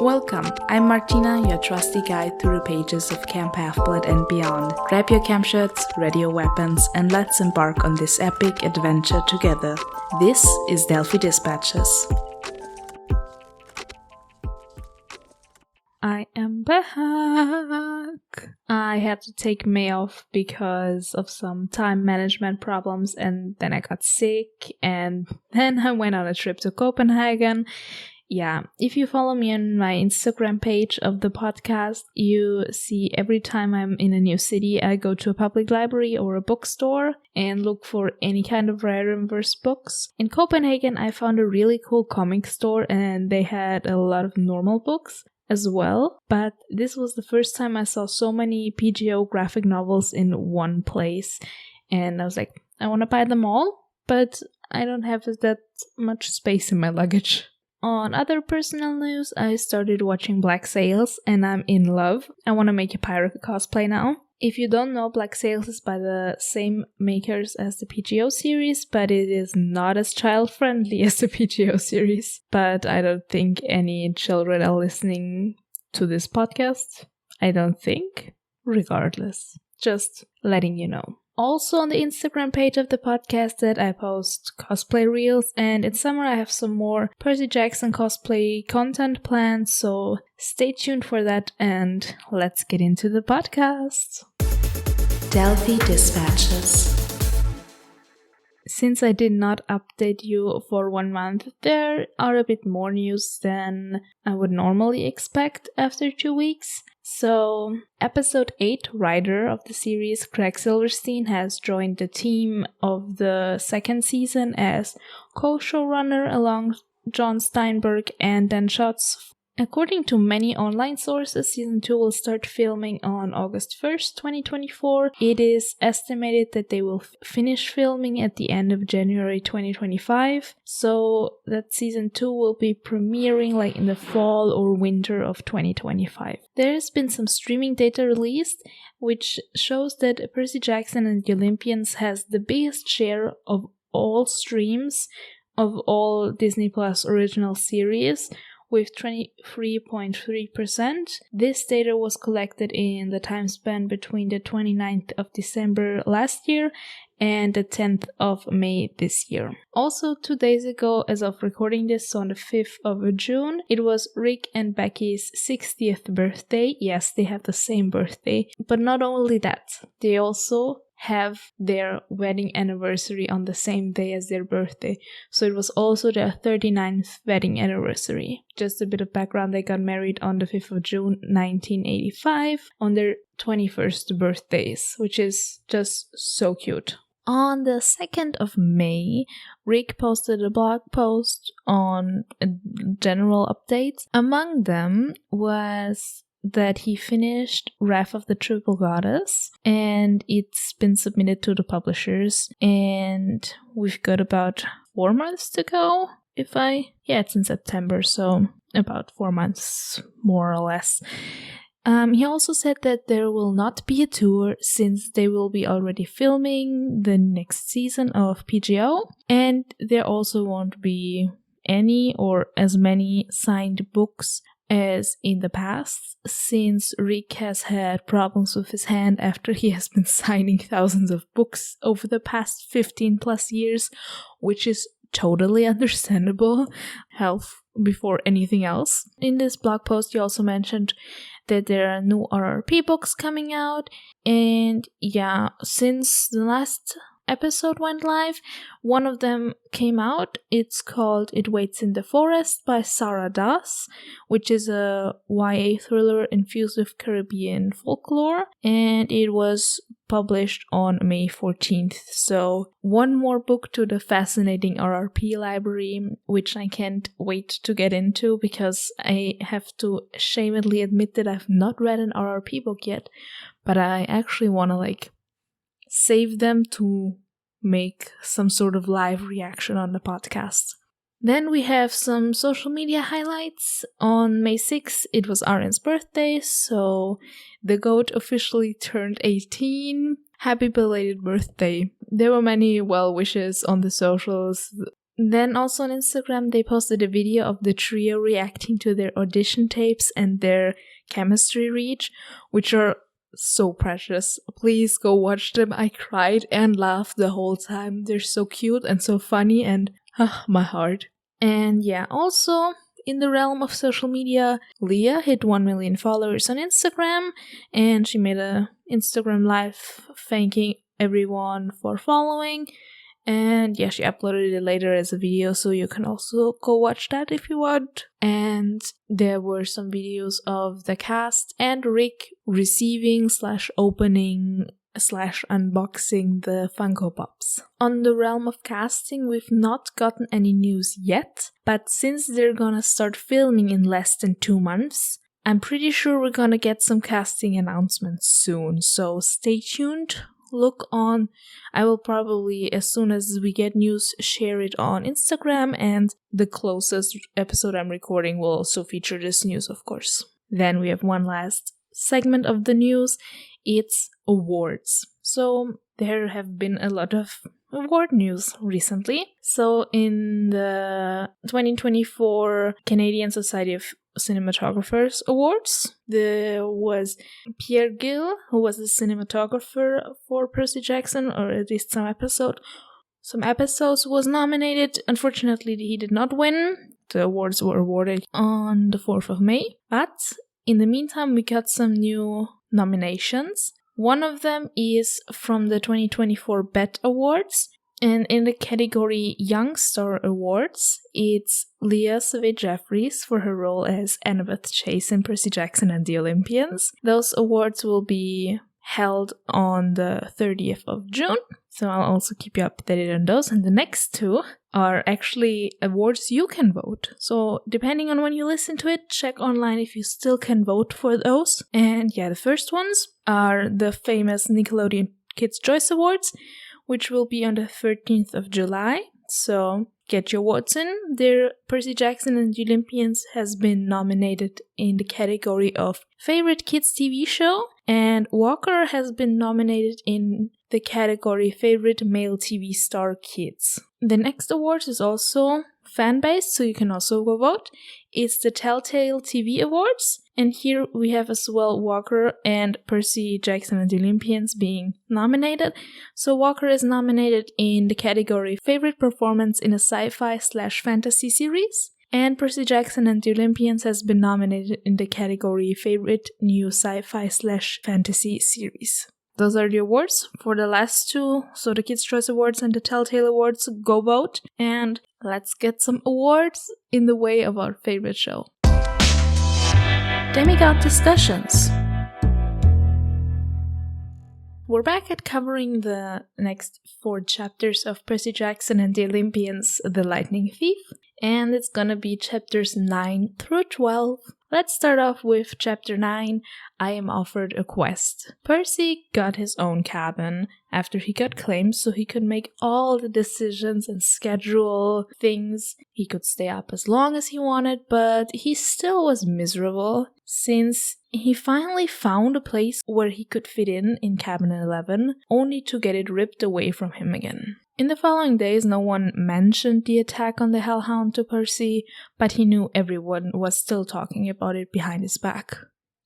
Welcome, I'm Martina, your trusty guide through the pages of Camp Half-Blood and beyond. Grab your camp shirts, ready your weapons, and let's embark on this epic adventure together. This is Delphi Dispatches. I am back! I had to take May off because of some time management problems, and then I got sick, and then I went on a trip to Copenhagen. Yeah, if you follow me on my Instagram page of the podcast, you see every time I'm in a new city, I go to a public library or a bookstore and look for any kind of rare and verse books. In Copenhagen, I found a really cool comic store and they had a lot of normal books as well, but this was the first time I saw so many PGO graphic novels in one place, and I was like, I want to buy them all, but I don't have that much space in my luggage. On other personal news, I started watching Black Sails and I'm in love. I want to make a pirate cosplay now. If you don't know, Black Sails is by the same makers as the PGO series, but it is not as child-friendly as the PGO series. But I don't think any children are listening to this podcast. I don't think. Regardless. Just letting you know. Also on the Instagram page of the podcast that I post cosplay reels, and in summer I have some more Percy Jackson cosplay content planned, so stay tuned for that and let's get into the podcast. Delphi Dispatches. Since I did not update you for 1 month, there are a bit more news than I would normally expect after 2 weeks. So, episode 8 writer of the series, Craig Silverstein, has joined the team of the second season as co-showrunner along Jon Steinberg and Dan Schatz. According to many online sources, season 2 will start filming on August 1st, 2024. It is estimated that they will finish filming at the end of January 2025, so that season 2 will be premiering like in the fall or winter of 2025. There has been some streaming data released, which shows that Percy Jackson and the Olympians has the biggest share of all streams of all Disney Plus original series, with 23.3%. This data was collected in the time span between the 29th of December last year and the 10th of May this year. Also, 2 days ago, as of recording this on the 5th of June, it was Rick and Becky's 60th birthday. Yes, they have the same birthday. But not only that, they also have their wedding anniversary on the same day as their birthday. So it was also their 39th wedding anniversary. Just a bit of background, they got married on the 5th of June 1985 on their 21st birthdays, which is just so cute. On the 2nd of May, Rick posted a blog post on general updates. Among them was that he finished Wrath of the Triple Goddess, and it's been submitted to the publishers, and we've got about 4 months to go. It's in September, so about 4 months, more or less. He also said that there will not be a tour since they will be already filming the next season of PGO, and there also won't be any or as many signed books as in the past, since Rick has had problems with his hand after he has been signing thousands of books over the past 15 plus years, which is totally understandable. Health before anything else. In this blog post, you also mentioned that there are new RRP books coming out, and yeah, since the last episode went live, one of them came out. It's called It Waits in the Forest by Sarah Das, which is a YA thriller infused with Caribbean folklore, and it was published on May 14th. So one more book to the fascinating RRP library, which I can't wait to get into because I have to shamedly admit that I've not read an RRP book yet, but I actually want to save them to make some sort of live reaction on the podcast. Then we have some social media highlights. On May 6th, it was Aren's birthday, so the goat officially turned 18. Happy belated birthday. There were many well wishes on the socials. Then also on Instagram, they posted a video of the trio reacting to their audition tapes and their chemistry read, which are so precious. Please go watch them. I cried and laughed the whole time. They're so cute and so funny and my heart. And yeah, also in the realm of social media, Leah hit 1 million followers on Instagram, and she made a Instagram live thanking everyone for following. And yeah, she uploaded it later as a video, so you can also go watch that if you want. And there were some videos of the cast and Rick receiving / opening / unboxing the Funko Pops. On the realm of casting, we've not gotten any news yet, but since they're gonna start filming in less than 2 months, I'm pretty sure we're gonna get some casting announcements soon, so stay tuned. Look on. I will probably, as soon as we get news, share it on Instagram, and the closest episode I'm recording will also feature this news, of course. Then we have one last segment of the news. It's awards. So there have been a lot of award news recently. So in the 2024 Canadian Society of Cinematographers Awards, there was Pierre Gill, who was the cinematographer for Percy Jackson, or at least some episodes, was nominated. Unfortunately, he did not win. The awards were awarded on the 4th of May. But in the meantime, we got some new nominations. One of them is from the 2024 BET Awards, and in the category Young Star Awards, it's Leah Savage-Jeffries for her role as Annabeth Chase in Percy Jackson and the Olympians. Those awards will be held on the 30th of June, so I'll also keep you updated on those. And the next two are actually awards you can vote. So depending on when you listen to it, check online if you still can vote for those. And yeah, the first ones are the famous Nickelodeon Kids' Choice Awards, which will be on the 13th of July. So get your votes in. There, Percy Jackson and the Olympians has been nominated in the category of Favorite Kids TV Show, and Walker has been nominated in the category Favorite Male TV Star Kids. The next award is also fan-based, so you can also go vote. It's the Telltale TV Awards, and here we have as well Walker and Percy Jackson and the Olympians being nominated. So Walker is nominated in the category Favorite Performance in a Sci-Fi / Fantasy Series, and Percy Jackson and the Olympians has been nominated in the category Favorite New Sci-Fi / Fantasy Series. Those are the awards for the last two, so the Kids' Choice Awards and the Telltale Awards. Go vote, and let's get some awards in the way of our favorite show. Demigod Discussions. We're back at covering the next 4 chapters of Percy Jackson and the Olympians, The Lightning Thief, and it's gonna be chapters 9 through 12. Let's start off with chapter 9, I Am Offered a Quest. Percy got his own cabin after he got claimed, so he could make all the decisions and schedule things. He could stay up as long as he wanted, but he still was miserable since he finally found a place where he could fit in cabin 11, only to get it ripped away from him again. In the following days, no one mentioned the attack on the Hellhound to Percy, but he knew everyone was still talking about it behind his back.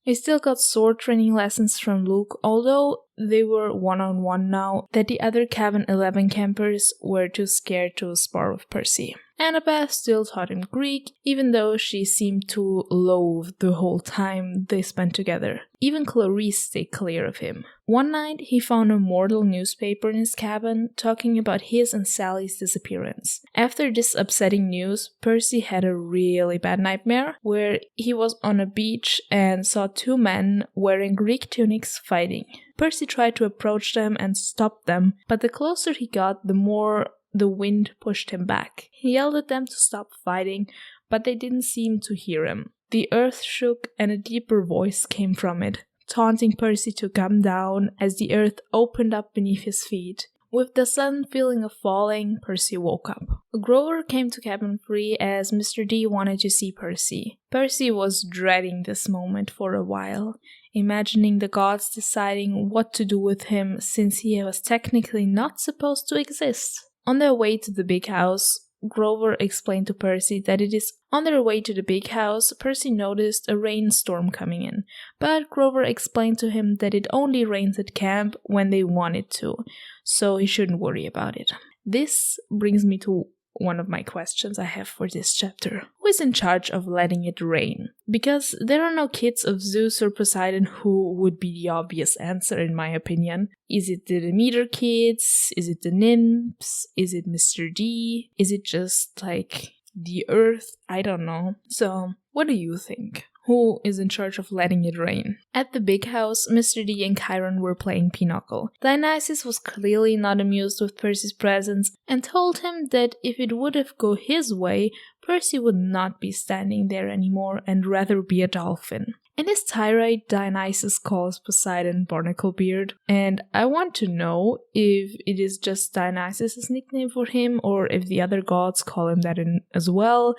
He still got sword training lessons from Luke, although they were one-on-one now, that the other cabin 11 campers were too scared to spar with Percy. Annabeth still taught him Greek, even though she seemed to loathe the whole time they spent together. Even Clarice stayed clear of him. One night, he found a mortal newspaper in his cabin talking about his and Sally's disappearance. After this upsetting news, Percy had a really bad nightmare where he was on a beach and saw 2 men wearing Greek tunics fighting. Percy tried to approach them and stop them, but the closer he got, the more the wind pushed him back. He yelled at them to stop fighting, but they didn't seem to hear him. The earth shook and a deeper voice came from it, taunting Percy to come down as the earth opened up beneath his feet. With the sudden feeling of falling, Percy woke up. Grover came to cabin 3 as Mr. D wanted to see Percy. Percy was dreading this moment for a while, imagining the gods deciding what to do with him since he was technically not supposed to exist. On their way to the big house, Grover explained to Percy that it is on their way to the big house. Percy noticed a rainstorm coming in, but Grover explained to him that it only rains at camp when they want it to, so he shouldn't worry about it. This brings me to one of my questions I have for this chapter. Who is in charge of letting it rain? Because there are no kids of Zeus or Poseidon who would be the obvious answer in my opinion. Is it the Demeter kids? Is it the nymphs? Is it Mr. D? Is it just like the earth? I don't know. So, what do you think? Who is in charge of letting it rain? At the big house, Mr. D and Chiron were playing pinochle. Dionysus was clearly not amused with Percy's presence and told him that if it would have gone his way, Percy would not be standing there anymore and rather be a dolphin. In his tirade, Dionysus calls Poseidon Barnaclebeard, and I want to know if it is just Dionysus' nickname for him or if the other gods call him that as well,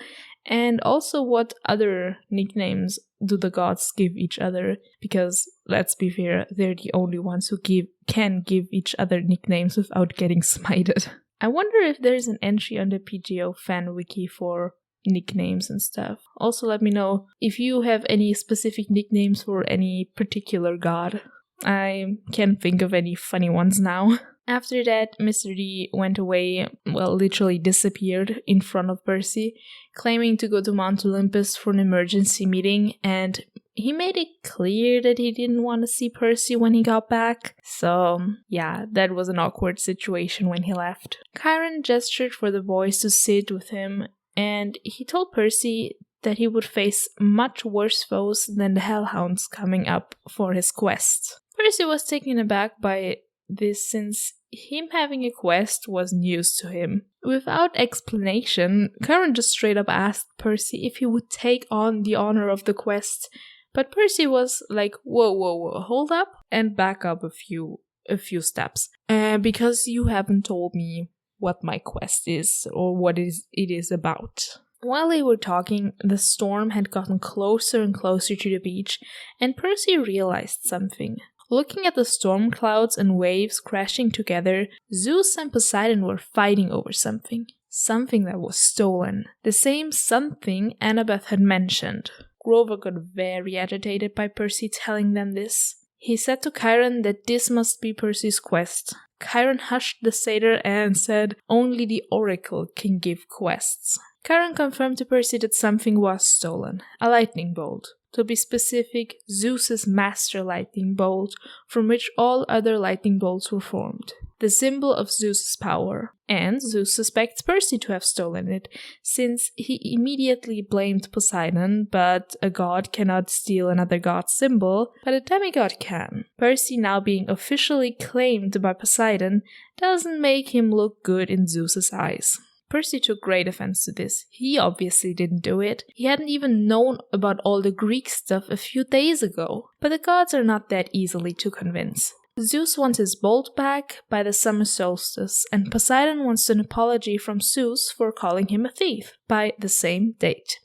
and also what other nicknames do the gods give each other, because let's be fair, they're the only ones who can give each other nicknames without getting smited. I wonder if there's an entry on the PGO fan wiki for nicknames and stuff. Also let me know if you have any specific nicknames for any particular god. I can't think of any funny ones now. After that, Mr. D went away, well, literally disappeared in front of Percy, claiming to go to Mount Olympus for an emergency meeting, and he made it clear that he didn't want to see Percy when he got back. So, yeah, that was an awkward situation when he left. Chiron gestured for the boys to sit with him, and he told Percy that he would face much worse foes than the Hellhounds coming up for his quest. Percy was taken aback by this since him having a quest was news to him. Without explanation, Chiron just straight up asked Percy if he would take on the honor of the quest, but Percy was like, whoa, hold up, and back up a few steps. Because you haven't told me what my quest is or what it is about. While they were talking, the storm had gotten closer and closer to the beach, and Percy realized something. Looking at the storm clouds and waves crashing together, Zeus and Poseidon were fighting over something. Something that was stolen. The same something Annabeth had mentioned. Grover got very agitated by Percy telling them this. He said to Chiron that this must be Percy's quest. Chiron hushed the satyr and said only the oracle can give quests. Chiron confirmed to Percy that something was stolen, a lightning bolt. To be specific, Zeus's master lightning bolt, from which all other lightning bolts were formed. The symbol of Zeus's power. And Zeus suspects Percy to have stolen it, since he immediately blamed Poseidon, but a god cannot steal another god's symbol, but a demigod can. Percy now being officially claimed by Poseidon doesn't make him look good in Zeus's eyes. Percy took great offense to this. He obviously didn't do it. He hadn't even known about all the Greek stuff a few days ago. But the gods are not that easily to convince. Zeus wants his bolt back by the summer solstice, and Poseidon wants an apology from Zeus for calling him a thief by the same date.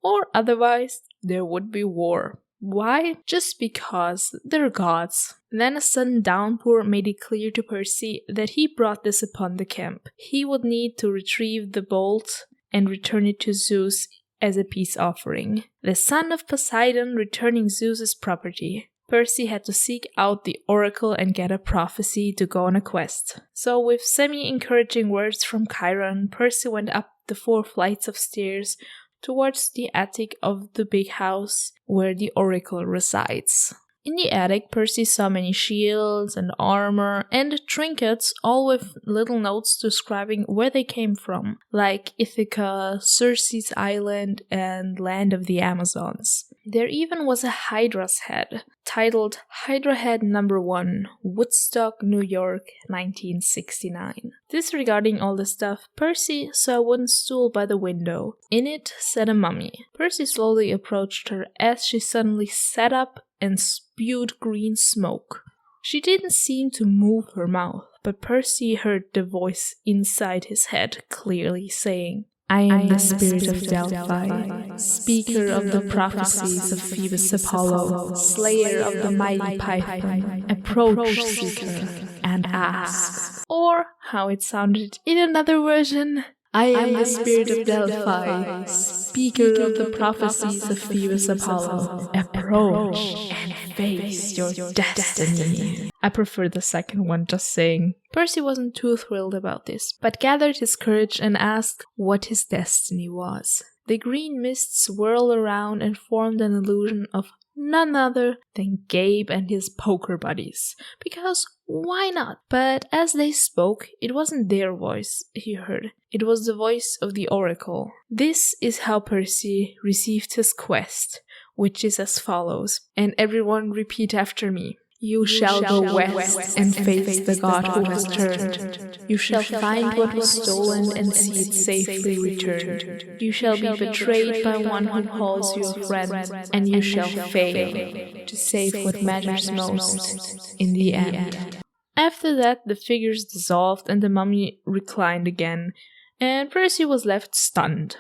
Or otherwise, there would be war. Why? Just because they're gods. Then a sudden downpour made it clear to Percy that he brought this upon the camp. He would need to retrieve the bolt and return it to Zeus as a peace offering. The son of Poseidon returning Zeus's property. Percy had to seek out the oracle and get a prophecy to go on a quest. So with semi-encouraging words from Chiron, Percy went up the 4 flights of stairs towards the attic of the big house where the oracle resides. In the attic, Percy saw many shields and armor and trinkets, all with little notes describing where they came from, like Ithaca, Circe's Island, and Land of the Amazons. There even was a Hydra's head, titled Hydra Head No. 1, Woodstock, New York, 1969. Disregarding all the stuff, Percy saw a wooden stool by the window. In it sat a mummy. Percy slowly approached her as she suddenly sat up and spewed green smoke. She didn't seem to move her mouth, but Percy heard the voice inside his head clearly saying, I am the spirit of Delphi, speaker of the prophecies of Phoebus Apollo, slayer of the mighty Python, approach, seeker, and ask. Or, how it sounded in another version, I am the spirit of Delphi, speaker of the prophecies of Phoebus Apollo. Approach and face your destiny. I prefer the second one, just saying. Percy wasn't too thrilled about this, but gathered his courage and asked what his destiny was. The green mist swirled around and formed an illusion of none other than Gabe and his poker buddies. Because why not? But as they spoke, it wasn't their voice he heard. It was the voice of the oracle. This is how Percy received his quest, which is as follows. And everyone repeat after me. You shall go west and face the god who has turned. You shall find what was stolen and see it safely returned. You shall be betrayed by one who calls you a friend, and you shall fail to save what matters most in the end. After that, the figures dissolved and the mummy reclined again, and Percy was left stunned.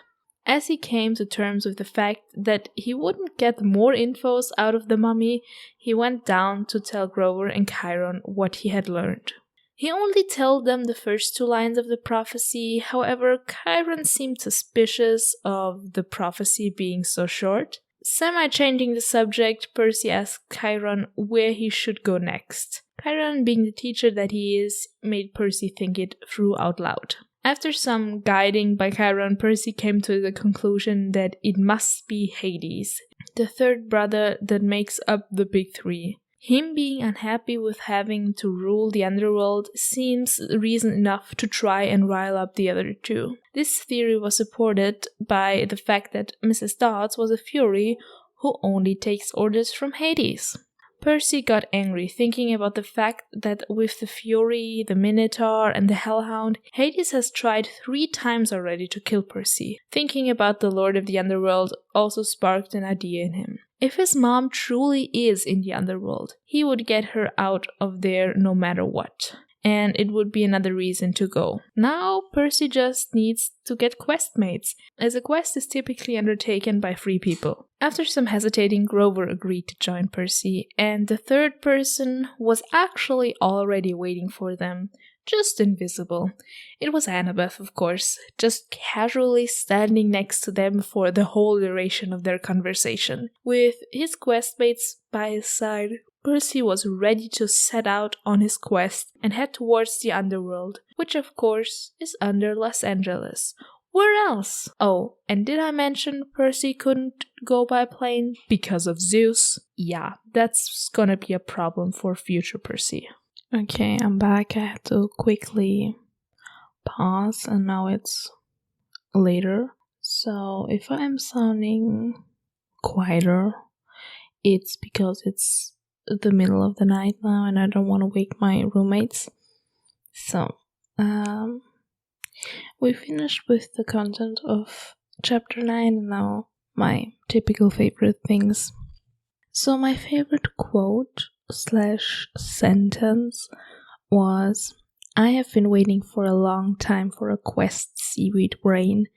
As he came to terms with the fact that he wouldn't get more infos out of the mummy, he went down to tell Grover and Chiron what he had learned. He only told them the first 2 lines of the prophecy, however, Chiron seemed suspicious of the prophecy being so short. Semi-changing the subject, Percy asked Chiron where he should go next. Chiron, being the teacher that he is, made Percy think it through out loud. After some guiding by Chiron, Percy came to the conclusion that it must be Hades, the third brother that makes up the big 3. Him being unhappy with having to rule the underworld seems reason enough to try and rile up the other 2. This theory was supported by the fact that Mrs. Dodds was a Fury who only takes orders from Hades. Percy got angry thinking about the fact that with the Fury, the Minotaur, and the Hellhound, Hades has tried 3 times already to kill Percy. Thinking about the Lord of the Underworld also sparked an idea in him. If his mom truly is in the Underworld, he would get her out of there no matter what. And it would be another reason to go. Now, Percy just needs to get questmates, as a quest is typically undertaken by 3 people. After some hesitating, Grover agreed to join Percy, and the third person was actually already waiting for them, just invisible. It was Annabeth, of course, just casually standing next to them for the whole duration of their conversation. With his questmates by his side, Percy was ready to set out on his quest and head towards the underworld, which of course is under Los Angeles. Where else? Oh, and did I mention Percy couldn't go by plane because of Zeus? Yeah, that's gonna be a problem for future Percy. Okay, I'm back. I had to quickly pause and now it's later. So if I'm sounding quieter, it's because it's the middle of the night now and I don't want to wake my roommates. So, we finished with the content of chapter 9 and now my typical favorite things. So my favorite quote / sentence was, I have been waiting for a long time for a quest, seaweed brain.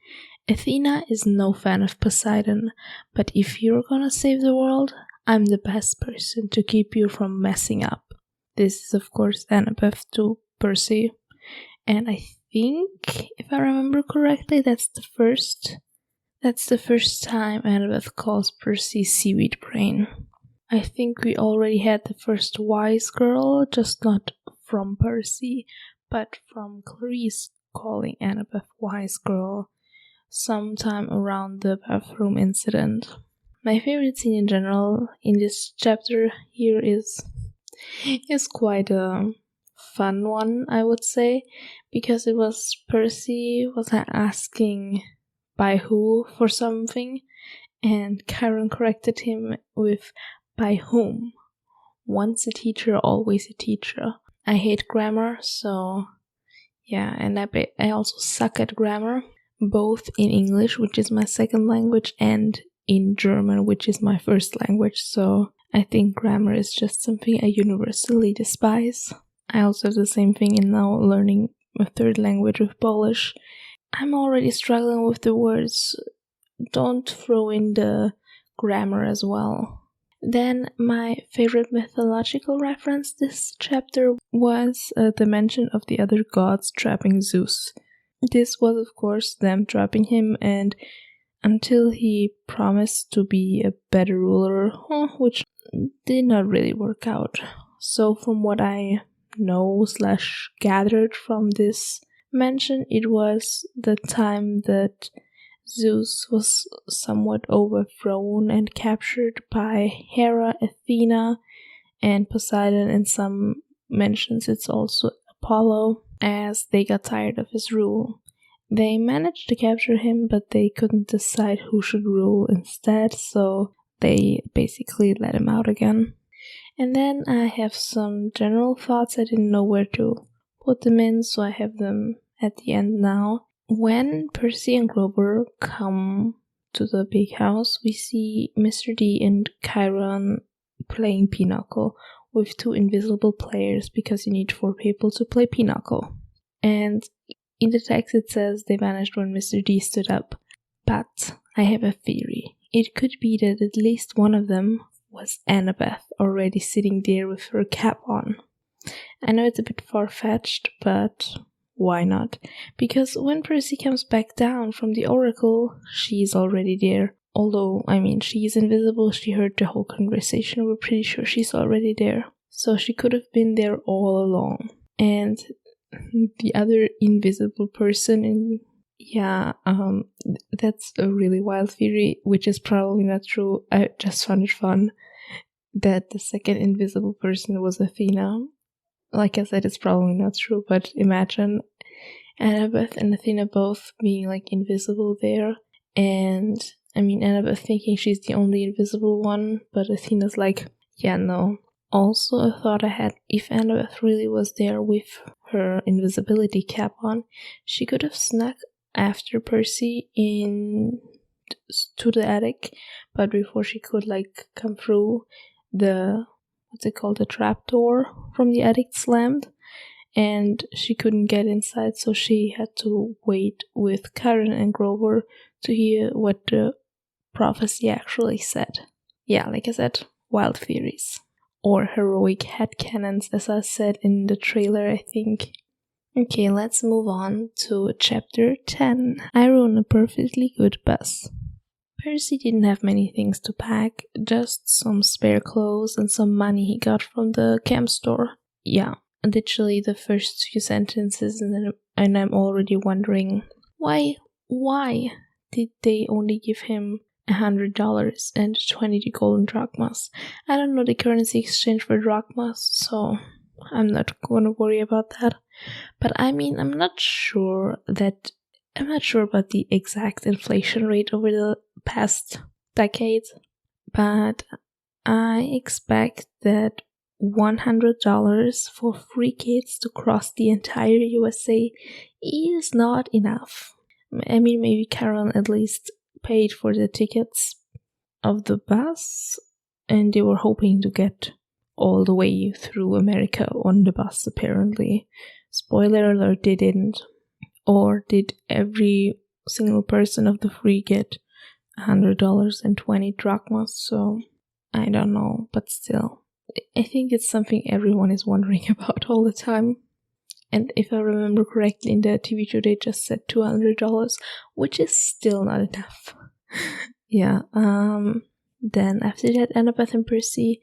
Athena is no fan of Poseidon, but if you're gonna save the world, I'm the best person to keep you from messing up. This is of course Annabeth to Percy, and I think, if I remember correctly, that's the first time Annabeth calls Percy seaweed brain. I think we already had the first wise girl, just not from Percy, but from Clarice calling Annabeth wise girl sometime around the bathroom incident. My favorite scene in general in this chapter here is quite a fun one, I would say, because it was Percy was asking by who for something, and Chiron corrected him with by whom. Once a teacher, always a teacher. I hate grammar, so yeah, and I also suck at grammar, both in English, which is my second language, and in German, which is my first language, so I think grammar is just something I universally despise. I also have the same thing in now learning a third language with Polish. I'm already struggling with the words. Don't throw in the grammar as well. Then my favorite mythological reference this chapter was the mention of the other gods trapping Zeus. This was, of course, them trapping him, and until he promised to be a better ruler, which did not really work out. So from what I know / gathered from this mention, it was the time that Zeus was somewhat overthrown and captured by Hera, Athena, and Poseidon. In some mentions it's also Apollo, as they got tired of his rule. They managed to capture him, but they couldn't decide who should rule instead, so they basically let him out again. And then I have some general thoughts. I didn't know where to put them in, so I have them at the end now. When Percy and Grover come to the big house, we see Mr. D and Chiron playing Pinochle with 2 invisible players, because you need 4 people to play Pinochle. And in the text it says they vanished when Mr. D stood up. But I have a theory. It could be that at least one of them was Annabeth, already sitting there with her cap on. I know it's a bit far-fetched, but why not? Because when Percy comes back down from the Oracle, she's already there. Although, she's invisible, she heard the whole conversation, we're pretty sure she's already there. So she could have been there all along. And the other invisible person that's a really wild theory, which is probably not true. I just found it fun that the second invisible person was Athena. Like I said, it's probably not true, but imagine Annabeth and Athena both being invisible there, and Annabeth thinking she's the only invisible one, but Athena's like, yeah, no. Also, a thought I had, if Annabeth really was there with her invisibility cap on, she could have snuck after Percy to the attic, but before she could come through, the trap door from the attic slammed, and she couldn't get inside, so she had to wait with Karen and Grover to hear what the prophecy actually said. Yeah, like I said, wild theories. Or heroic headcanons, as I said in the trailer, I think. Okay, let's move on to chapter 10. I run a perfectly good bus. Percy didn't have many things to pack, just some spare clothes and some money he got from the camp store. Yeah, literally the first few sentences, and I'm already wondering, why did they only give him $100 and 20 golden drachmas? I don't know the currency exchange for drachmas, so I'm not gonna worry about that. But I'm not sure about the exact inflation rate over the past decades, but I expect that $100 for 3 kids to cross the entire USA is not enough. Maybe Karen at least paid for the tickets of the bus, and they were hoping to get all the way through America on the bus, apparently. Spoiler alert, they didn't. Or did every single person of the 3 get $100 and 20 drachmas? So, I don't know, but still. I think it's something everyone is wondering about all the time. And if I remember correctly, in the TV show they just said $200, which is still not enough. Yeah, then after that, Annabeth and Percy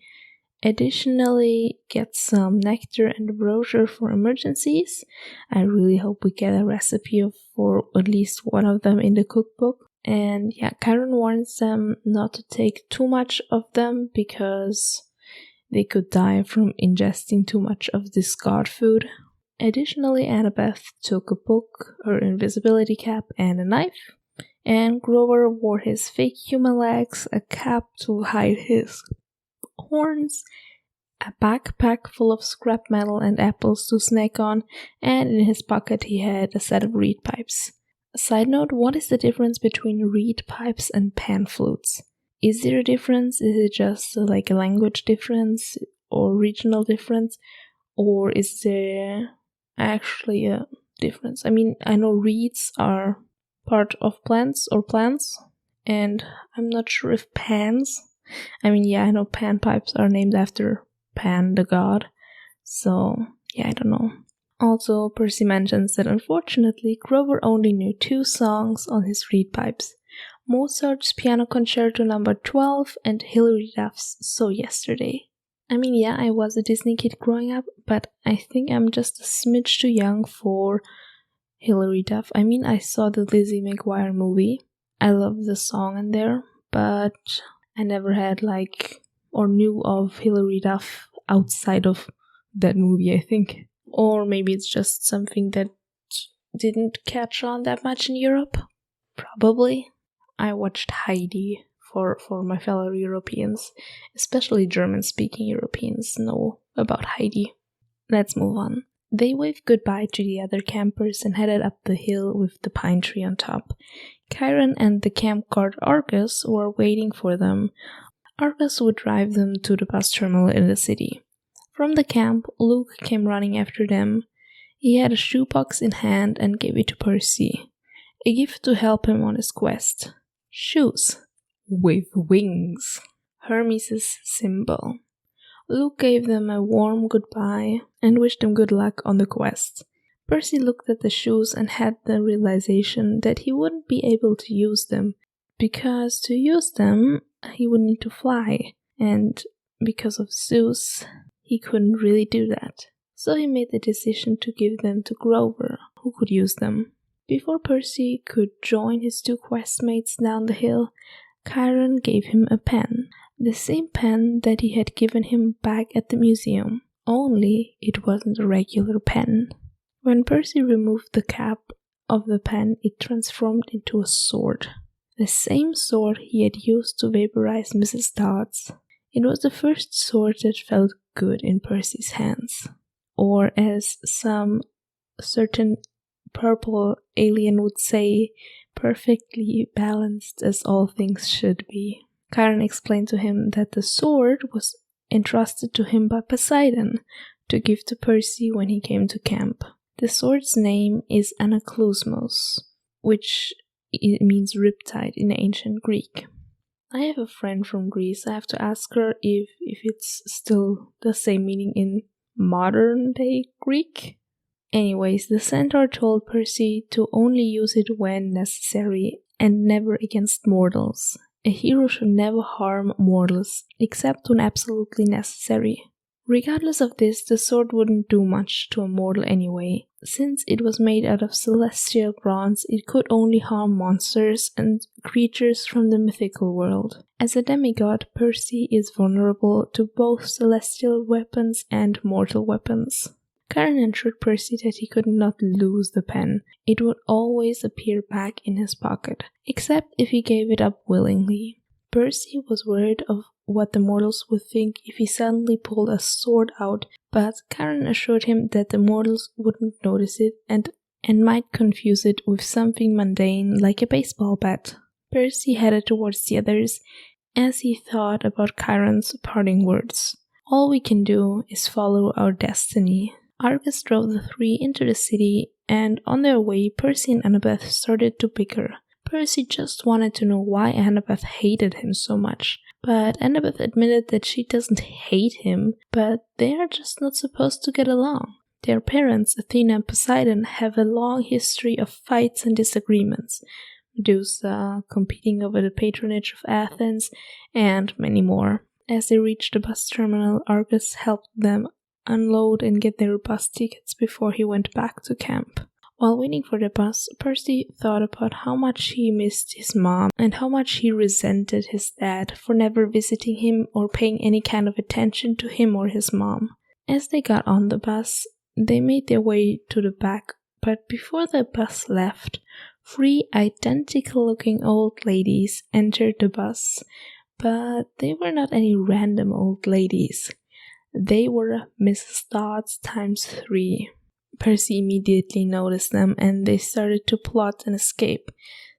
additionally get some nectar and a brochure for emergencies. I really hope we get a recipe for at least one of them in the cookbook. And yeah, Karen warns them not to take too much of them because they could die from ingesting too much of this god food. Additionally, Annabeth took a book, her invisibility cap, and a knife. And Grover wore his fake human legs, a cap to hide his horns, a backpack full of scrap metal and apples to snack on, and in his pocket he had a set of reed pipes. Side note, what is the difference between reed pipes and pan flutes? Is there a difference? Is it just a language difference or regional difference? Or is there actually a difference? I know reeds are part of plants, and I'm not sure if pans. I know pan pipes are named after Pan the god. So, yeah, I don't know. Also, Percy mentions that unfortunately Grover only knew 2 songs on his reed pipes: Mozart's Piano Concerto No. 12 and Hilary Duff's So Yesterday. I mean, yeah, I was a Disney kid growing up, but I think I'm just a smidge too young for Hilary Duff. I mean, I saw the Lizzie McGuire movie. I love the song in there, but I never had or knew of Hilary Duff outside of that movie, I think. Or maybe it's just something that didn't catch on that much in Europe. Probably. I watched Heidi for my fellow Europeans, especially German-speaking Europeans know about Heidi. Let's move on. They waved goodbye to the other campers and headed up the hill with the pine tree on top. Chiron and the camp guard Argus were waiting for them. Argus would drive them to the bus terminal in the city. From the camp, Luke came running after them. He had a shoebox in hand and gave it to Percy, a gift to help him on his quest. Shoes with wings, Hermes' symbol. Luke gave them a warm goodbye and wished them good luck on the quest. Percy looked at the shoes and had the realization that he wouldn't be able to use them, because to use them he would need to fly, and because of Zeus, he couldn't really do that. So he made the decision to give them to Grover, who could use them. Before Percy could join his 2 questmates down the hill, Chiron gave him a pen. The same pen that he had given him back at the museum, only it wasn't a regular pen. When Percy removed the cap of the pen, it transformed into a sword. The same sword he had used to vaporize Mrs. Dodds. It was the first sword that felt good in Percy's hands. Or as some certain purple alien would say, perfectly balanced as all things should be. Chiron explained to him that the sword was entrusted to him by Poseidon to give to Percy when he came to camp. The sword's name is Anaklusmos, which means riptide in ancient Greek. I have a friend from Greece. I have to ask her if it's still the same meaning in modern day Greek. Anyways, the centaur told Percy to only use it when necessary and never against mortals. A hero should never harm mortals, except when absolutely necessary. Regardless of this, the sword wouldn't do much to a mortal anyway. Since it was made out of celestial bronze, it could only harm monsters and creatures from the mythical world. As a demigod, Percy is vulnerable to both celestial weapons and mortal weapons. Chiron assured Percy that he could not lose the pen. It would always appear back in his pocket, except if he gave it up willingly. Percy was worried of what the mortals would think if he suddenly pulled a sword out, but Chiron assured him that the mortals wouldn't notice it and might confuse it with something mundane like a baseball bat. Percy headed towards the others as he thought about Chiron's parting words. All we can do is follow our destiny. Argus drove the 3 into the city, and on their way, Percy and Annabeth started to bicker. Percy just wanted to know why Annabeth hated him so much, but Annabeth admitted that she doesn't hate him, but they are just not supposed to get along. Their parents, Athena and Poseidon, have a long history of fights and disagreements. Medusa competing over the patronage of Athens, and many more. As they reached the bus terminal, Argus helped them unload and get their bus tickets before he went back to camp. While waiting for the bus, Percy thought about how much he missed his mom and how much he resented his dad for never visiting him or paying any kind of attention to him or his mom. As they got on the bus, they made their way to the back, but before the bus left, 3 identical-looking old ladies entered the bus, but they were not any random old ladies. They were Mrs. Dodds times 3. Percy immediately noticed them and they started to plot an escape,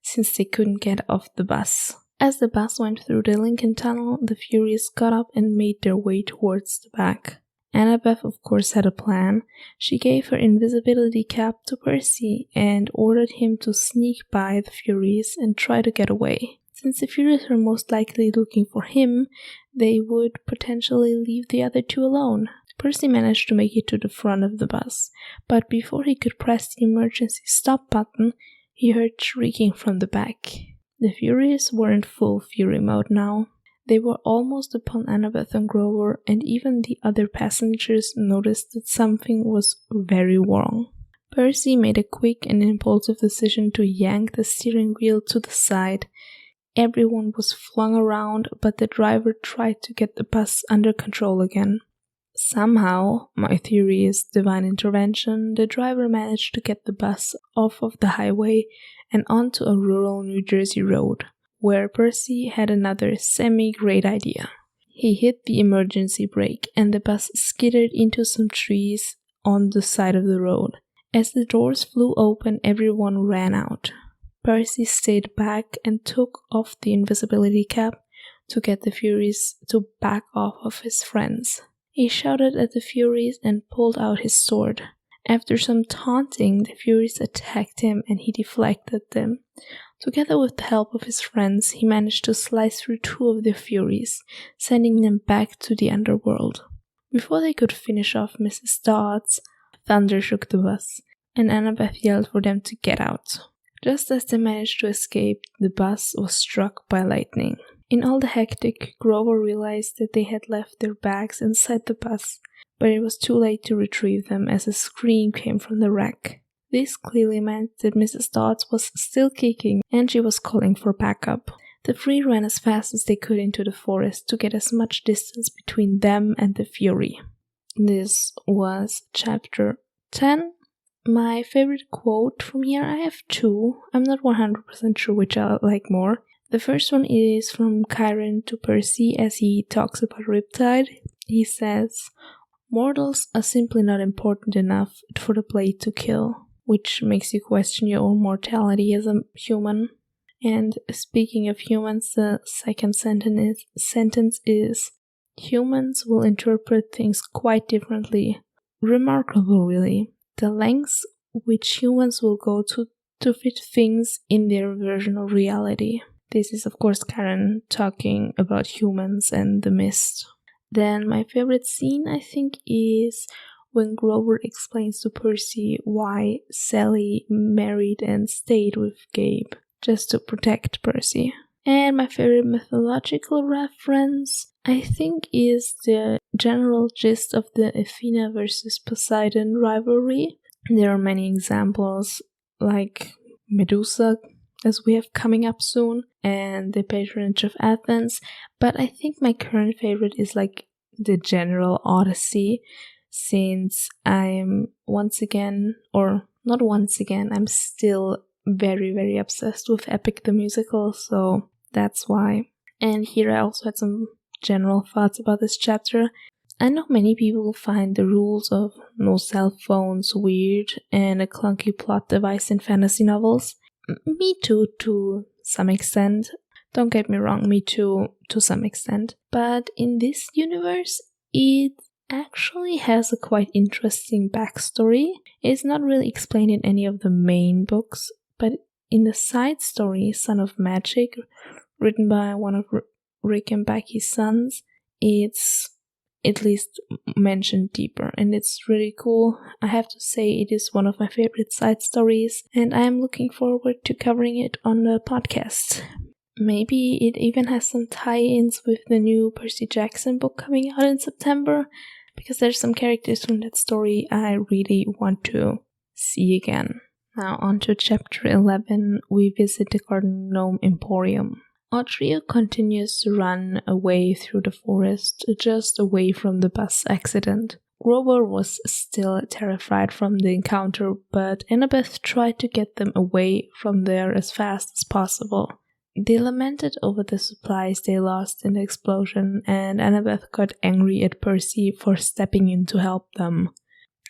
since they couldn't get off the bus. As the bus went through the Lincoln Tunnel, the Furies got up and made their way towards the back. Annabeth, of course, had a plan. She gave her invisibility cap to Percy and ordered him to sneak by the Furies and try to get away. Since the Furies were most likely looking for him, they would potentially leave the other 2 alone. Percy managed to make it to the front of the bus, but before he could press the emergency stop button, he heard shrieking from the back. The Furies were in full fury mode now. They were almost upon Annabeth and Grover, and even the other passengers noticed that something was very wrong. Percy made a quick and impulsive decision to yank the steering wheel to the side. Everyone was flung around, but the driver tried to get the bus under control again. Somehow, my theory is divine intervention, the driver managed to get the bus off of the highway and onto a rural New Jersey road, where Percy had another semi-great idea. He hit the emergency brake and the bus skidded into some trees on the side of the road. As the doors flew open, everyone ran out. Percy stayed back and took off the invisibility cap to get the Furies to back off of his friends. He shouted at the Furies and pulled out his sword. After some taunting, the Furies attacked him and he deflected them. Together with the help of his friends, he managed to slice through two of the Furies, sending them back to the underworld. Before they could finish off Mrs. Dodds, thunder shook the bus, and Annabeth yelled for them to get out. Just as they managed to escape, the bus was struck by lightning. In all the hectic, Grover realized that they had left their bags inside the bus, but it was too late to retrieve them as a scream came from the wreck. This clearly meant that Mrs. Dodds was still kicking and she was calling for backup. The three ran as fast as they could into the forest to get as much distance between them and the Fury. This was chapter 10. My favorite quote from here, I have two. I'm not 100% sure which I like more. The first one is from Chiron to Percy as he talks about Riptide. He says, "Mortals are simply not important enough for the blade to kill," which makes you question your own mortality as a human. And speaking of humans, the second sentence is, "Humans will interpret things quite differently." Remarkable, really. The lengths which humans will go to fit things in their version of reality. This is, of course, Karen talking about humans and the mist. Then my favorite scene, I think, is when Grover explains to Percy why Sally married and stayed with Gabe, just to protect Percy. And my favorite mythological reference, I think, is the general gist of the Athena versus Poseidon rivalry. There are many examples, like Medusa, as we have coming up soon, and the patronage of Athens, but I think my current favorite is like the general Odyssey, since I'm I'm still very, very obsessed with Epic the Musical, so that's why. And here I also had some general thoughts about this chapter. I know many people find the rules of no cell phones weird and a clunky plot device in fantasy novels. Me too, to some extent. Don't get me wrong, me too, to some extent. But in this universe, it actually has a quite interesting backstory. It's not really explained in any of the main books, but in the side story, Son of Magic, written by one of Rick and Becky's sons, it's at least mentioned deeper, and it's really cool. I have to say it is one of my favorite side stories, and I am looking forward to covering it on the podcast. Maybe it even has some tie-ins with the new Percy Jackson book coming out in September, because there's some characters from that story I really want to see again. Now on to chapter 11, we visit the Garden Gnome Emporium. Our trio continues to run away through the forest, just away from the bus accident. Grover was still terrified from the encounter, but Annabeth tried to get them away from there as fast as possible. They lamented over the supplies they lost in the explosion, and Annabeth got angry at Percy for stepping in to help them.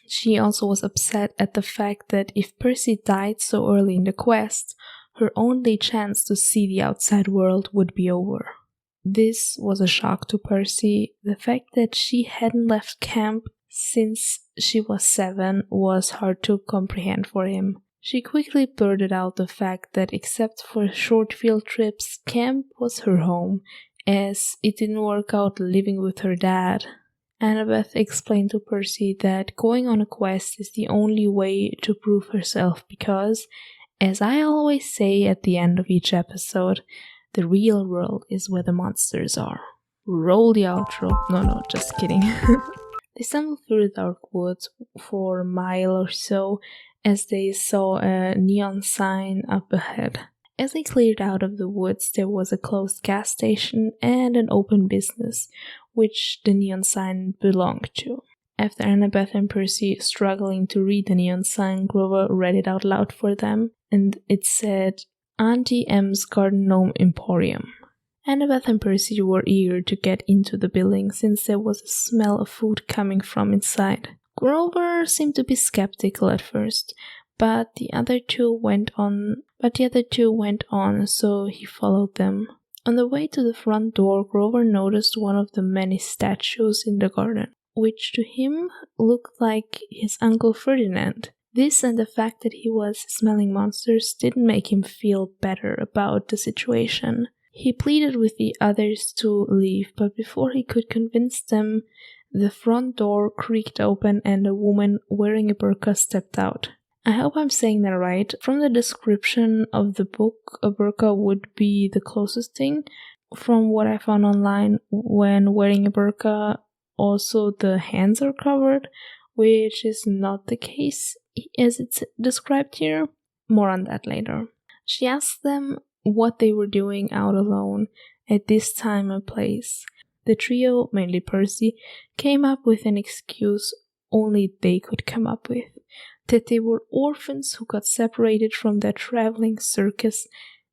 She also was upset at the fact that if Percy died so early in the quest, her only chance to see the outside world would be over. This was a shock to Percy. The fact that she hadn't left camp since she was 7 was hard to comprehend for him. She quickly blurted out the fact that except for short field trips, camp was her home, as it didn't work out living with her dad. Annabeth explained to Percy that going on a quest is the only way to prove herself because, as I always say at the end of each episode, the real world is where the monsters are. Roll the outro. No, just kidding. They stumbled through the dark woods for a mile or so as they saw a neon sign up ahead. As they cleared out of the woods, there was a closed gas station and an open business, which the neon sign belonged to. After Annabeth and Percy struggling to read the neon sign, Grover read it out loud for them, and it said, Auntie M's Garden Gnome Emporium. Annabeth and Percy were eager to get into the building since there was a smell of food coming from inside. Grover seemed to be skeptical at first, but the other two went on, so he followed them. On the way to the front door, Grover noticed one of the many statues in the garden, which to him looked like his Uncle Ferdinand. This and the fact that he was smelling monsters didn't make him feel better about the situation. He pleaded with the others to leave, but before he could convince them, the front door creaked open and a woman wearing a burqa stepped out. I hope I'm saying that right. From the description of the book, a burqa would be the closest thing. From what I found online, when wearing a burqa, also the hands are covered, which is not the case as it's described here. More on that later. She asked them what they were doing out alone at this time and place. The trio, mainly Percy, came up with an excuse only they could come up with, that they were orphans who got separated from their traveling circus,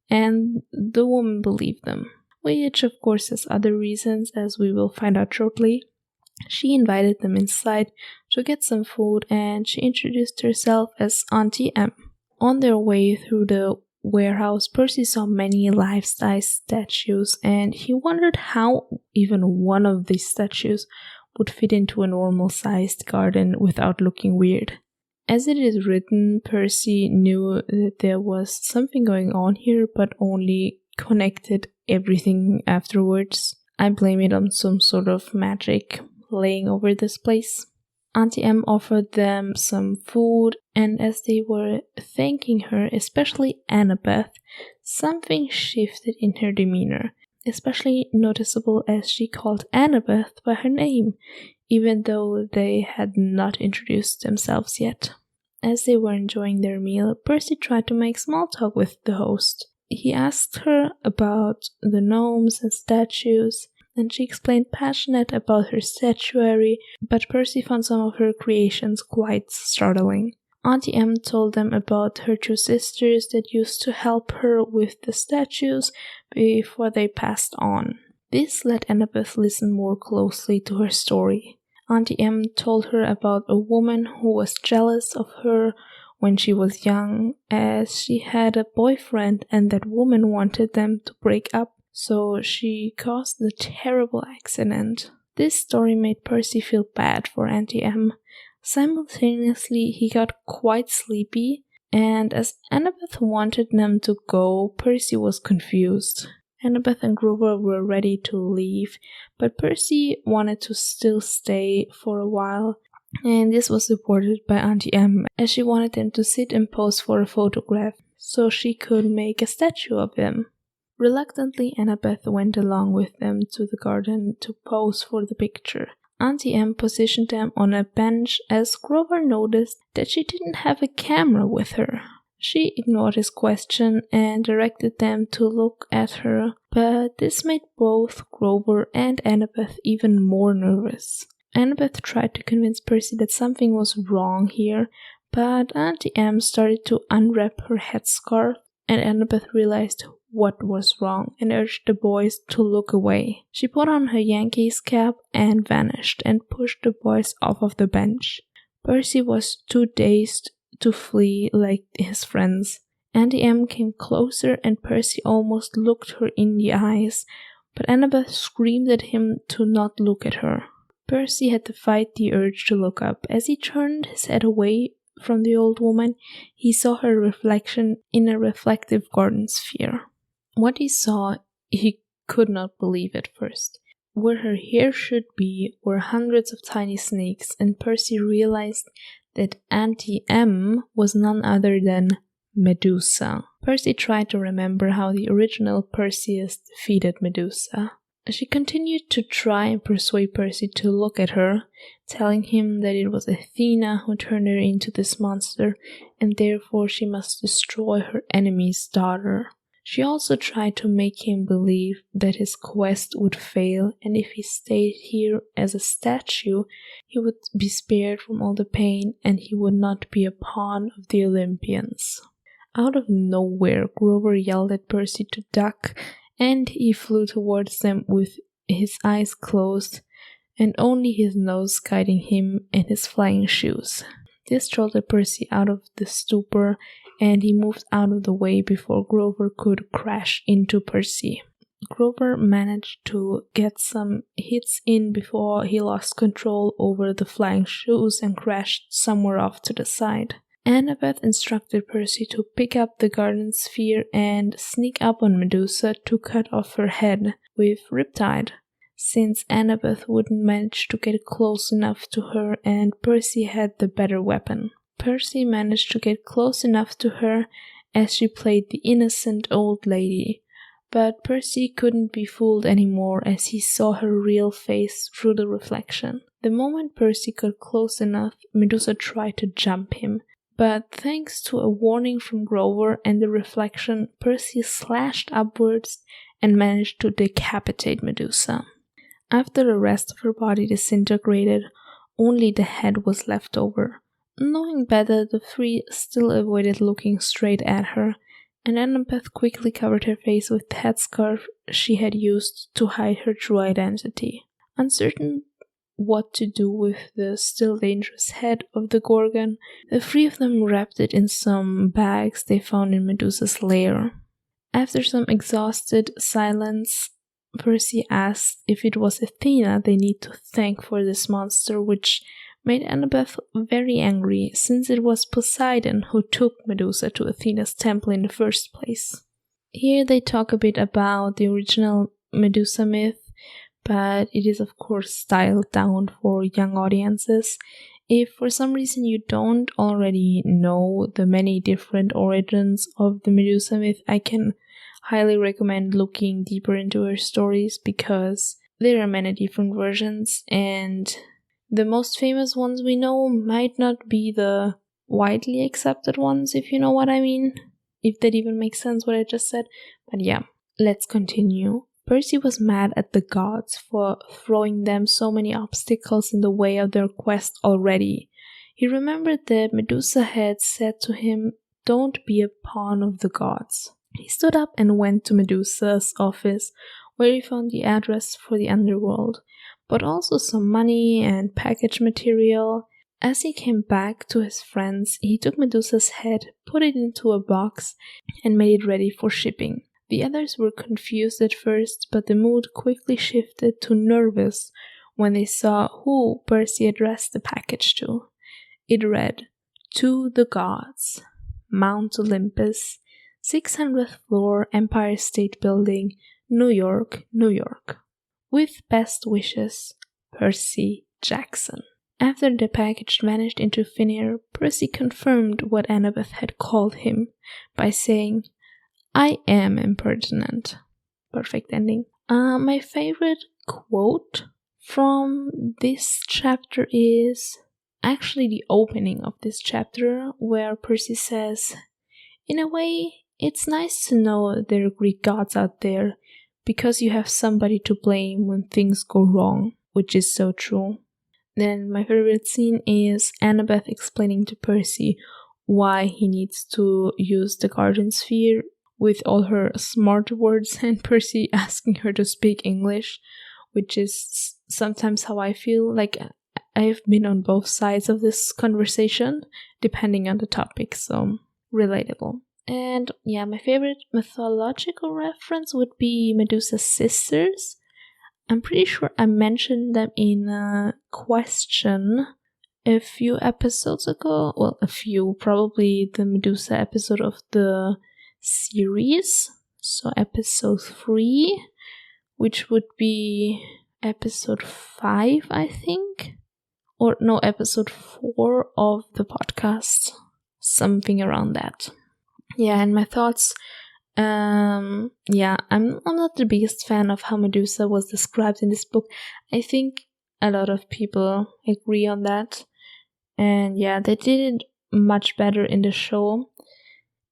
and the woman believed them, which of course has other reasons, as we will find out shortly. She invited them inside to get some food, and she introduced herself as Auntie M. On their way through the warehouse, Percy saw many life-size statues, and he wondered how even one of these statues would fit into a normal-sized garden without looking weird. As it is written, Percy knew that there was something going on here, but only connected everything afterwards. I blame it on some sort of magic laying over this place. Auntie M offered them some food, and as they were thanking her, especially Annabeth, something shifted in her demeanor, especially noticeable as she called Annabeth by her name, even though they had not introduced themselves yet. As they were enjoying their meal, Percy tried to make small talk with the host. He asked her about the gnomes and statues, and she explained passionate about her statuary, but Percy found some of her creations quite startling. Auntie M told them about her two sisters that used to help her with the statues before they passed on. This let Annabeth listen more closely to her story. Auntie M told her about a woman who was jealous of her when she was young, as she had a boyfriend and that woman wanted them to break up, so she caused a terrible accident. This story made Percy feel bad for Auntie M. Simultaneously, he got quite sleepy, and as Annabeth wanted them to go, Percy was confused. Annabeth and Grover were ready to leave, but Percy wanted to still stay for a while, and this was supported by Auntie M, as she wanted them to sit and pose for a photograph so she could make a statue of them. Reluctantly, Annabeth went along with them to the garden to pose for the picture. Auntie M positioned them on a bench as Grover noticed that she didn't have a camera with her. She ignored his question and directed them to look at her, but this made both Grover and Annabeth even more nervous. Annabeth tried to convince Percy that something was wrong here, but Auntie M started to unwrap her headscarf, and Annabeth realized what was wrong and urged the boys to look away. She put on her Yankees cap and vanished and pushed the boys off of the bench. Percy was too dazed to flee like his friends. Auntie M came closer and Percy almost looked her in the eyes, but Annabeth screamed at him to not look at her. Percy had to fight the urge to look up. As he turned his head away from the old woman, he saw her reflection in a reflective garden sphere. What he saw, he could not believe at first. where her hair should be were hundreds of tiny snakes, and Percy realized that Auntie M was none other than Medusa. Percy tried to remember how the original Perseus defeated Medusa. She continued to try and persuade Percy to look at her, telling him that it was Athena who turned her into this monster, and therefore she must destroy her enemy's daughter. She also tried to make him believe that his quest would fail, and if he stayed here as a statue, he would be spared from all the pain, and he would not be a pawn of the Olympians. Out of nowhere, Grover yelled at Percy to duck, and he flew towards them with his eyes closed, and only his nose guiding him and his flying shoes. This jolted Percy out of the stupor, and he moved out of the way before Grover could crash into Percy. Grover managed to get some hits in before he lost control over the flying shoes and crashed somewhere off to the side. Annabeth instructed Percy to pick up the garden sphere and sneak up on Medusa to cut off her head with Riptide, since Annabeth wouldn't manage to get close enough to her and Percy had the better weapon. Percy managed to get close enough to her as she played the innocent old lady, but Percy couldn't be fooled anymore as he saw her real face through the reflection. The moment Percy got close enough, Medusa tried to jump him, but thanks to a warning from Grover and the reflection, Percy slashed upwards and managed to decapitate Medusa. After the rest of her body disintegrated, only the head was left over. Knowing better, the three still avoided looking straight at her, and Annabeth quickly covered her face with the headscarf she had used to hide her true identity. Uncertain what to do with the still dangerous head of the Gorgon, the three of them wrapped it in some bags they found in Medusa's lair. After some exhausted silence, Percy asked if it was Athena they need to thank for this monster, which made Annabeth very angry, since it was Poseidon who took Medusa to Athena's temple in the first place. Here they talk a bit about the original Medusa myth, but it is of course styled down for young audiences. If for some reason you don't already know the many different origins of the Medusa myth, I can highly recommend looking deeper into her stories, because there are many different versions, and the most famous ones we know might not be the widely accepted ones, if you know what I mean. If that even makes sense what I just said. But yeah, let's continue. Percy was mad at the gods for throwing them so many obstacles in the way of their quest already. He remembered that Medusa had said to him, "Don't be a pawn of the gods." He stood up and went to Medusa's office, where he found the address for the underworld, but also some money and package material. As he came back to his friends, he took Medusa's head, put it into a box, and made it ready for shipping. The others were confused at first, but the mood quickly shifted to nervous when they saw who Percy addressed the package to. It read, "To the gods, Mount Olympus, 600th floor, Empire State Building, New York, New York. With best wishes, Percy Jackson." After the package vanished into thin air, Percy confirmed what Annabeth had called him by saying, "I am impertinent." Perfect ending. My favorite quote from this chapter is actually the opening of this chapter, where Percy says, "In a way, it's nice to know there are Greek gods out there, because you have somebody to blame when things go wrong," which is so true. Then my favorite scene is Annabeth explaining to Percy why he needs to use the garden sphere with all her smart words, and Percy asking her to speak English, which is sometimes how I feel. Like, I've been on both sides of this conversation, depending on the topic, so relatable. And yeah, my favorite mythological reference would be Medusa's sisters. I'm pretty sure I mentioned them in a question a few episodes ago. Well, probably the Medusa episode of the series. So episode 3, which would be episode 5, I think. Or no, episode 4 of the podcast. Something around that. Yeah, and my thoughts. I'm not the biggest fan of how Medusa was described in this book. I think a lot of people agree on that. And yeah, they did it much better in the show.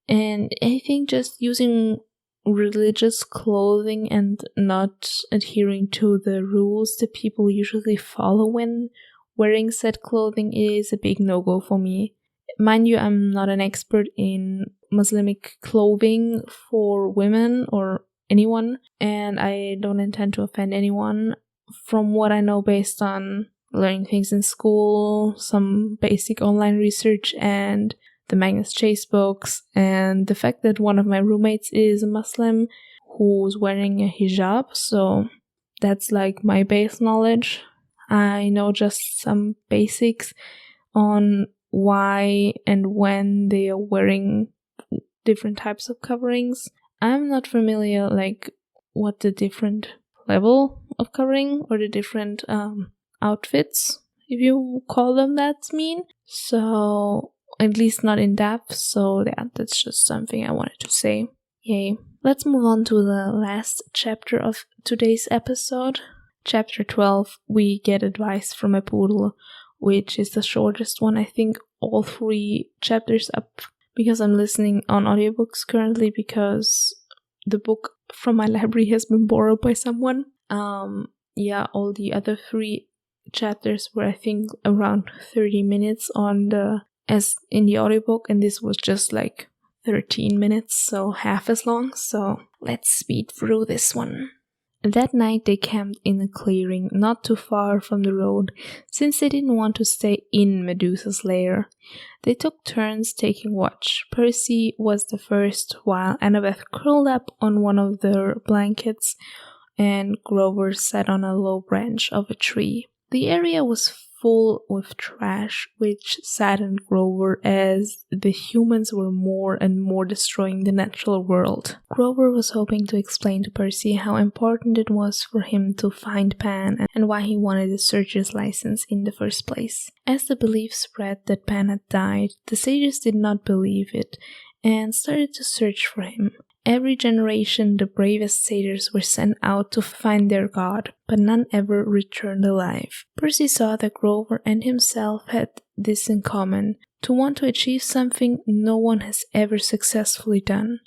And I think just using religious clothing and not adhering to the rules that people usually follow when wearing said clothing is a big no-go for me. Mind you, I'm not an expert in Muslimic clothing for women or anyone, and I don't intend to offend anyone. From what I know based on learning things in school, some basic online research, and the Magnus Chase books, and the fact that one of my roommates is a Muslim who's wearing a hijab, so that's like my base knowledge. I know just some basics on why and when they are wearing different types of coverings. I'm not familiar like what the different level of covering or the different outfits, if you call them that, mean. So at least not in depth, so yeah, that's just something I wanted to say. Yay. Let's move on to the last chapter of today's episode. Chapter 12, we get advice from a poodle, which is the shortest one. I think all 3 chapters up, because I'm listening on audiobooks currently because the book from my library has been borrowed by someone. All the other 3 chapters were I think around 30 minutes as in the audiobook, and this was just like 13 minutes, so half as long. So let's speed through this one. That night they camped in a clearing not too far from the road, since they didn't want to stay in Medusa's lair. They took turns taking watch. Percy was the first, while Annabeth curled up on one of their blankets, and Grover sat on a low branch of a tree. The area was full with trash, which saddened Grover as the humans were more and more destroying the natural world. Grover was hoping to explain to Percy how important it was for him to find Pan and why he wanted a searcher's license in the first place. As the belief spread that Pan had died, the sages did not believe it and started to search for him. Every generation, the bravest satyrs were sent out to find their god, but none ever returned alive. Percy saw that Grover and himself had this in common, to want to achieve something no one has ever successfully done,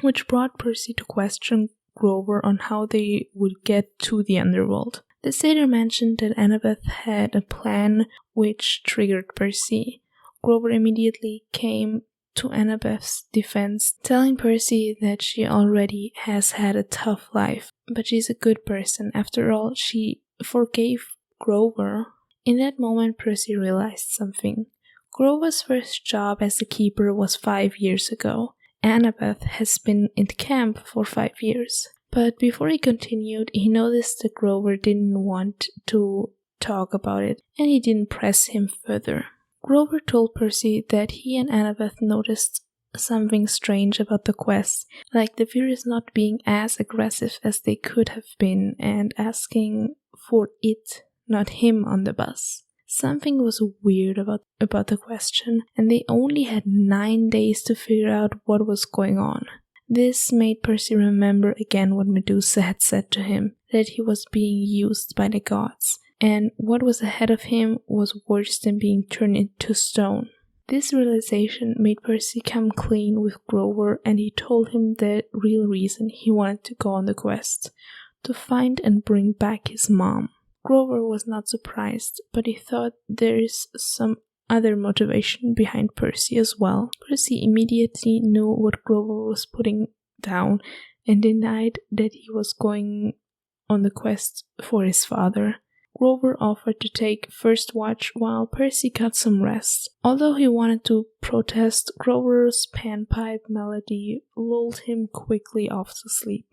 which brought Percy to question Grover on how they would get to the underworld. The satyr mentioned that Annabeth had a plan which triggered Percy. Grover immediately came to Annabeth's defense, telling Percy that she already has had a tough life, but she's a good person. After all, she forgave Grover. In that moment, Percy realized something. Grover's first job as a keeper was 5 years ago. Annabeth has been in camp for 5 years. But before he continued, he noticed that Grover didn't want to talk about it, and he didn't press him further. Grover told Percy that he and Annabeth noticed something strange about the quest, like the Furies not being as aggressive as they could have been and asking for it, not him, on the bus. Something was weird about the question, and they only had 9 days to figure out what was going on. This made Percy remember again what Medusa had said to him, that he was being used by the gods, and what was ahead of him was worse than being turned into stone. This realization made Percy come clean with Grover, and he told him the real reason he wanted to go on the quest, to find and bring back his mom. Grover was not surprised, but he thought there's some other motivation behind Percy as well. Percy immediately knew what Grover was putting down and denied that he was going on the quest for his father. Grover offered to take first watch while Percy got some rest. Although he wanted to protest, Grover's panpipe melody lulled him quickly off to sleep.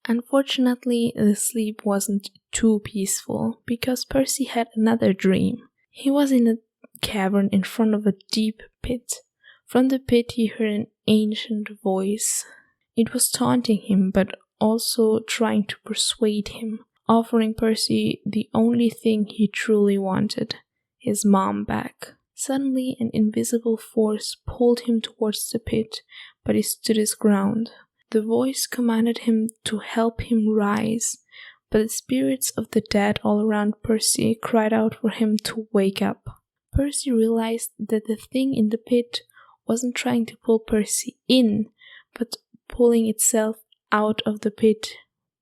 Unfortunately, the sleep wasn't too peaceful, because Percy had another dream. He was in a cavern in front of a deep pit. From the pit he heard an ancient voice. It was taunting him, but also trying to persuade him. offering Percy the only thing he truly wanted, his mom back. Suddenly, an invisible force pulled him towards the pit, but he stood his ground. The voice commanded him to help him rise, but the spirits of the dead all around Percy cried out for him to wake up. Percy realized that the thing in the pit wasn't trying to pull Percy in, but pulling itself out of the pit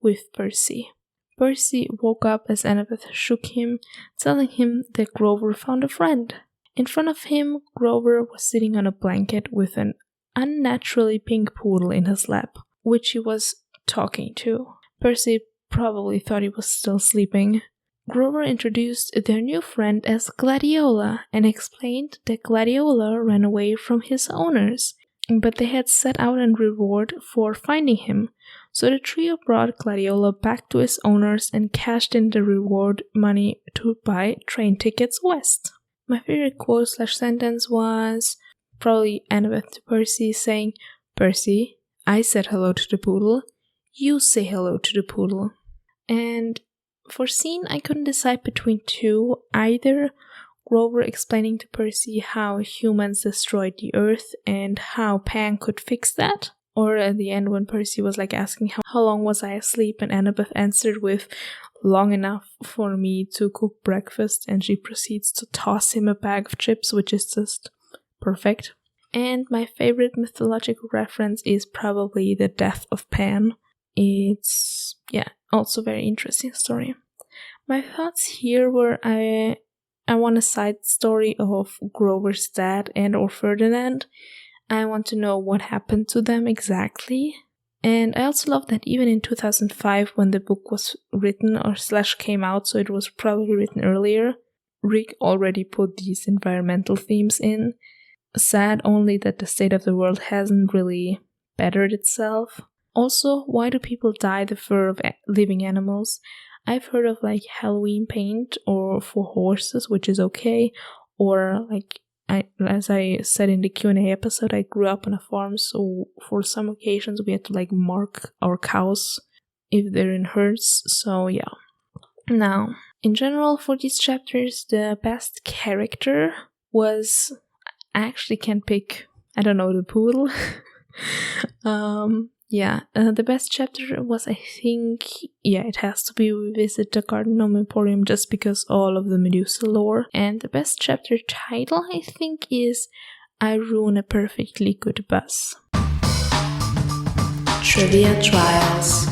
with Percy. Percy woke up as Annabeth shook him, telling him that Grover found a friend. In front of him, Grover was sitting on a blanket with an unnaturally pink poodle in his lap, which he was talking to. Percy probably thought he was still sleeping. Grover introduced their new friend as Gladiola and explained that Gladiola ran away from his owners, but they had set out a reward for finding him. So the trio brought Gladiola back to his owners and cashed in the reward money to buy train tickets west. My favorite quote/sentence was probably Annabeth to Percy saying, "Percy, I said hello to the poodle. You say hello to the poodle." And for scene, I couldn't decide between two, either Grover explaining to Percy how humans destroyed the earth and how Pan could fix that, or at the end when Percy was asking how long was I asleep, and Annabeth answered with long enough for me to cook breakfast, and she proceeds to toss him a bag of chips, which is just perfect. And my favorite mythological reference is probably the death of Pan. It's, also very interesting story. My thoughts here were I want a side story of Grover's dad and or Ferdinand. I want to know what happened to them exactly. And I also love that even in 2005, when the book was written or / came out, so it was probably written earlier, Rick already put these environmental themes in. Sad only that the state of the world hasn't really bettered itself. Also, why do people dye the fur of living animals? I've heard of Halloween paint or for horses, which is okay, or as I said in the Q&A episode, I grew up on a farm, so for some occasions we had to mark our cows if they're in herds, so yeah. Now, in general for these chapters, the best character was, I actually can't pick, the poodle. The best chapter was, I think, it has to be We Visit the Gardenome Emporium, just because all of the Medusa lore. And the best chapter title, I think, is I Ruin a Perfectly Good Bus. Trivia Trials.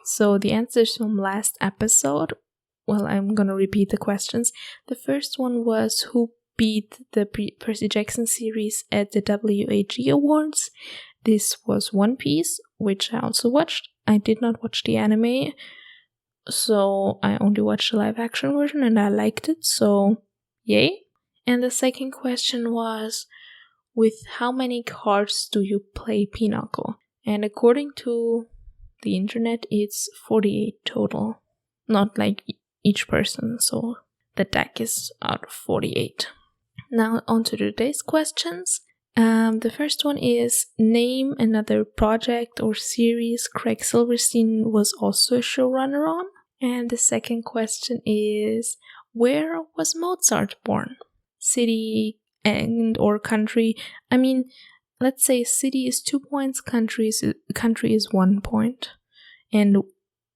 So the answers from last episode, well, I'm gonna repeat the questions. The first one was who beat the Percy Jackson series at the WAG Awards. This was One Piece, which I also watched. I did not watch the anime, so I only watched the live action version and I liked it, so yay. And the second question was, with how many cards do you play Pinochle? And according to the internet, it's 48 total. Not each person, so the deck is out of 48. Now on to today's questions. The first one is, name another project or series Craig Silverstein was also a showrunner on. And the second question is, where was Mozart born? City and or country. I mean, let's say city is 2 points, country is 1 point. And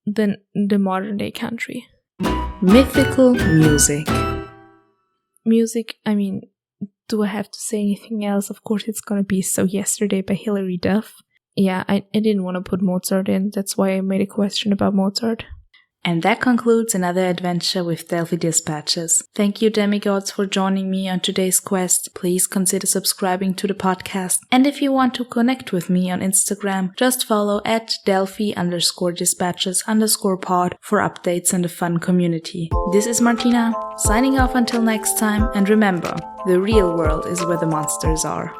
then the modern day country. Mythical music. Music, I mean, do I have to say anything else? Of course it's gonna be So Yesterday by Hilary Duff. Yeah, I didn't want to put Mozart in, that's why I made a question about Mozart. And that concludes another adventure with Delphi Dispatches. Thank you, Demigods, for joining me on today's quest. Please consider subscribing to the podcast. And if you want to connect with me on Instagram, just follow @Delphi_Dispatches_pod for updates in the fun community. This is Martina, signing off until next time, and remember, the real world is where the monsters are.